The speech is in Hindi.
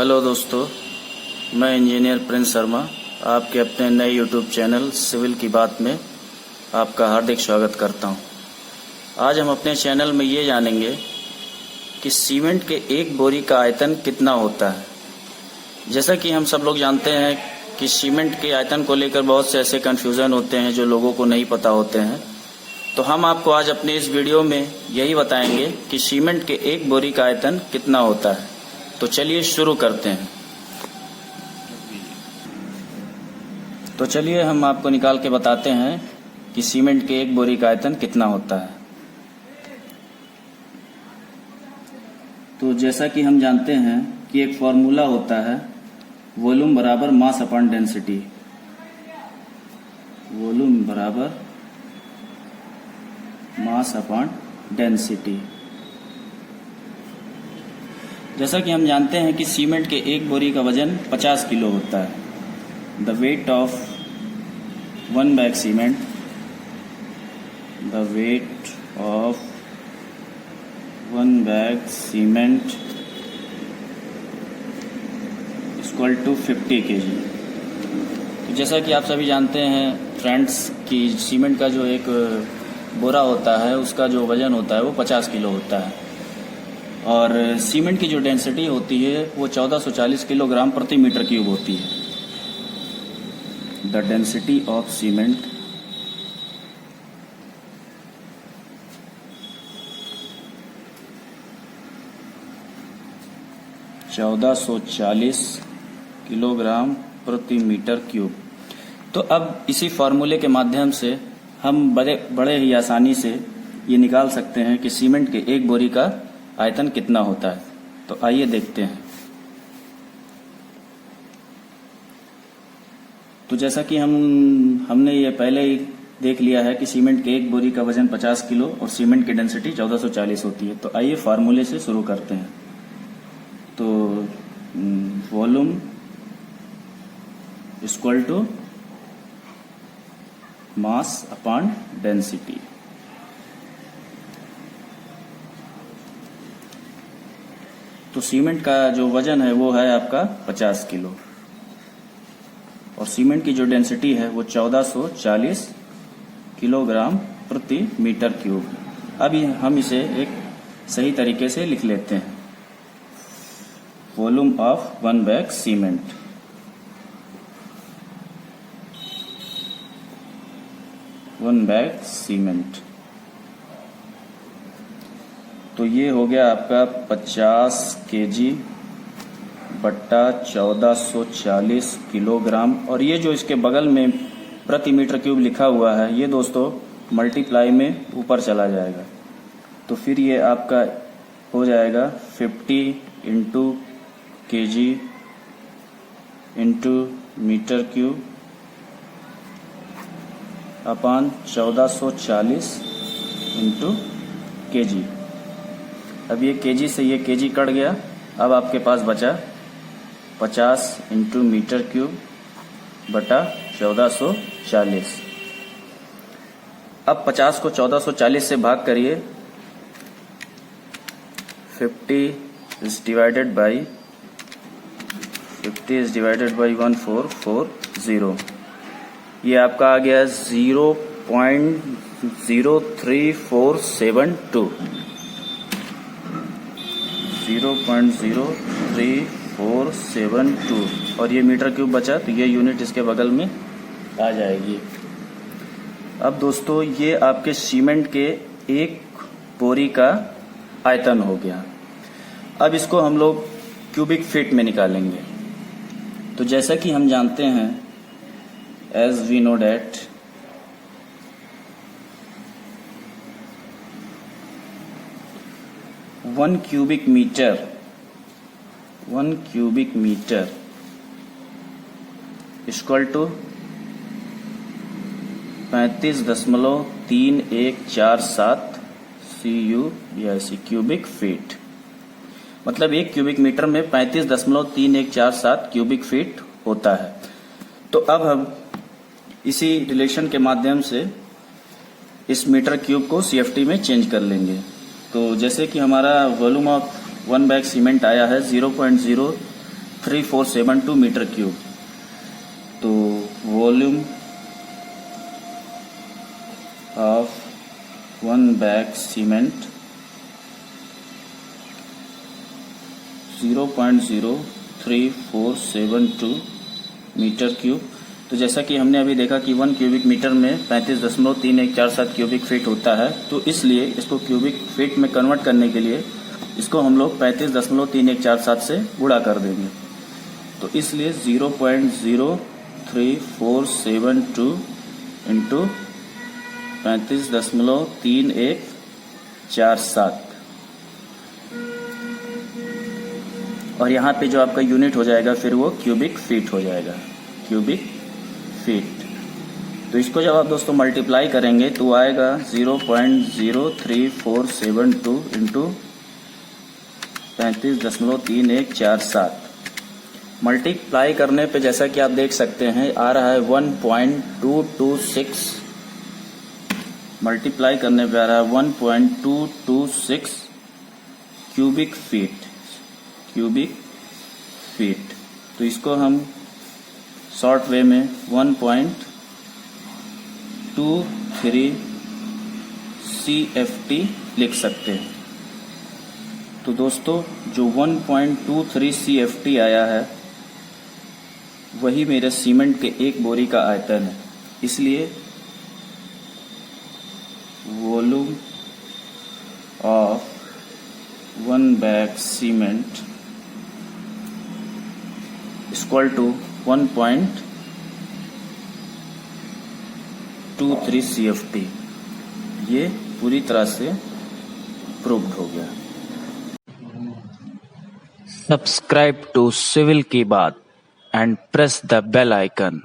हेलो दोस्तों, मैं इंजीनियर प्रिंस शर्मा आपके अपने नए यूट्यूब चैनल सिविल की बात में आपका हार्दिक स्वागत करता हूं। आज हम अपने चैनल में ये जानेंगे कि सीमेंट के एक बोरी का आयतन कितना होता है। जैसा कि हम सब लोग जानते हैं कि सीमेंट के आयतन को लेकर बहुत से ऐसे कन्फ्यूज़न होते हैं जो लोगों को नहीं पता होते हैं। तो हम आपको आज अपने इस वीडियो में यही बताएंगे कि सीमेंट के एक बोरी का आयतन कितना होता है। तो चलिए शुरू करते हैं। तो चलिए हम आपको निकाल के बताते हैं कि सीमेंट के एक बोरी का आयतन कितना होता है। तो जैसा कि हम जानते हैं कि एक फॉर्मूला होता है वॉल्यूम बराबर मास अपॉन डेंसिटी। वॉल्यूम बराबर मास अपॉन डेंसिटी। जैसा कि हम जानते हैं कि सीमेंट के एक बोरी का वजन 50 किलो होता है। The weight of one bag cement, the weight of one bag cement equal to 50 kg। तो जैसा कि आप सभी जानते हैं फ्रेंड्स कि सीमेंट का जो एक बोरा होता है उसका जो वजन होता है वो 50 किलो होता है और सीमेंट की जो डेंसिटी होती है वो 1440 किलोग्राम प्रति मीटर क्यूब होती है। The density of cement (1440 kilogram प्रति मीटर क्यूब। तो अब इसी फार्मूले के माध्यम से हम बड़े ही आसानी से ये निकाल सकते हैं कि सीमेंट के एक बोरी का आयतन कितना होता है। तो आइए देखते हैं। तो जैसा कि हमने ये पहले ही देख लिया है कि सीमेंट के एक बोरी का वजन 50 किलो और सीमेंट की डेंसिटी 1440 होती है। तो आइए फार्मूले से शुरू करते हैं। तो volume equal to mass upon density. तो सीमेंट का जो वजन है वो है आपका 50 किलो और सीमेंट की जो डेंसिटी है वो 1440 किलोग्राम प्रति मीटर क्यूब। अभी हम इसे एक सही तरीके से लिख लेते हैं। Volume of one bag cement, one bag cement. तो ये हो गया आपका 50 kg बट्टा 1440 किलोग्राम और ये जो इसके बगल में प्रति मीटर क्यूब लिखा हुआ है ये दोस्तों मल्टीप्लाई में ऊपर चला जाएगा। तो फिर ये आपका हो जाएगा 50 into kg into metre cube upon 1440 into kg। अब ये kg से ये kg कट गया। अब आपके पास बचा 50 इंटू मीटर क्यूब बटा 1440। अब 50 को 1440 से भाग करिए। 50 इज डिवाइडेड बाई 1440। ये आपका आ गया 0.03472। 0.03472 और ये मीटर क्यूब बचा तो ये यूनिट इसके बगल में आ जाएगी। अब दोस्तों ये आपके सीमेंट के एक बोरी का आयतन हो गया। अब इसको हम लोग क्यूबिक फीट में निकालेंगे। तो जैसा कि हम जानते हैं as we know that one cubic metre equal to 35.3147 CU/SI cubic feet. मतलब एक क्यूबिक मीटर में 35.3147 क्यूबिक फीट होता है। तो अब हम इसी रिलेशन के माध्यम से इस मीटर क्यूब को CFT में चेंज कर लेंगे। तो जैसे कि हमारा volume of one bag cement आया है 0.3472 मीटर क्यूब। तो volume of 1 bag cement 0.03472 metre cube. तो जैसा कि हमने अभी देखा कि 1 क्यूबिक मीटर में 35.3147 क्यूबिक फीट होता है, तो इसलिए इसको क्यूबिक फीट में कन्वर्ट करने के लिए इसको हम लोग 35.3147 से गुणा कर देंगे। तो इसलिए 0.03472 इंटू 35.3147 और यहाँ पे जो आपका यूनिट हो जाएगा फिर वो क्यूबिक फीट हो जाएगा, क्यूबिक फीट। तो इसको जब आप दोस्तों मल्टीप्लाई करेंगे तो आएगा 0.03472 इंटू 35.3147। मल्टीप्लाई करने पे जैसा कि आप देख सकते हैं आ रहा है 1.226। मल्टीप्लाई करने पे आ रहा है 1.226 क्यूबिक फीट, क्यूबिक फीट। तो इसको हम शॉर्ट वे में 1.23 CFT लिख सकते हैं। तो दोस्तों जो 1.23 CFT आया है वही मेरे सीमेंट के एक बोरी का आयतन है। इसलिए volume of 1 bag cement equal to 1.23 CFT। ये पूरी तरह से प्रूव्ड हो गया। Subscribe to Civil की बात and press the bell icon.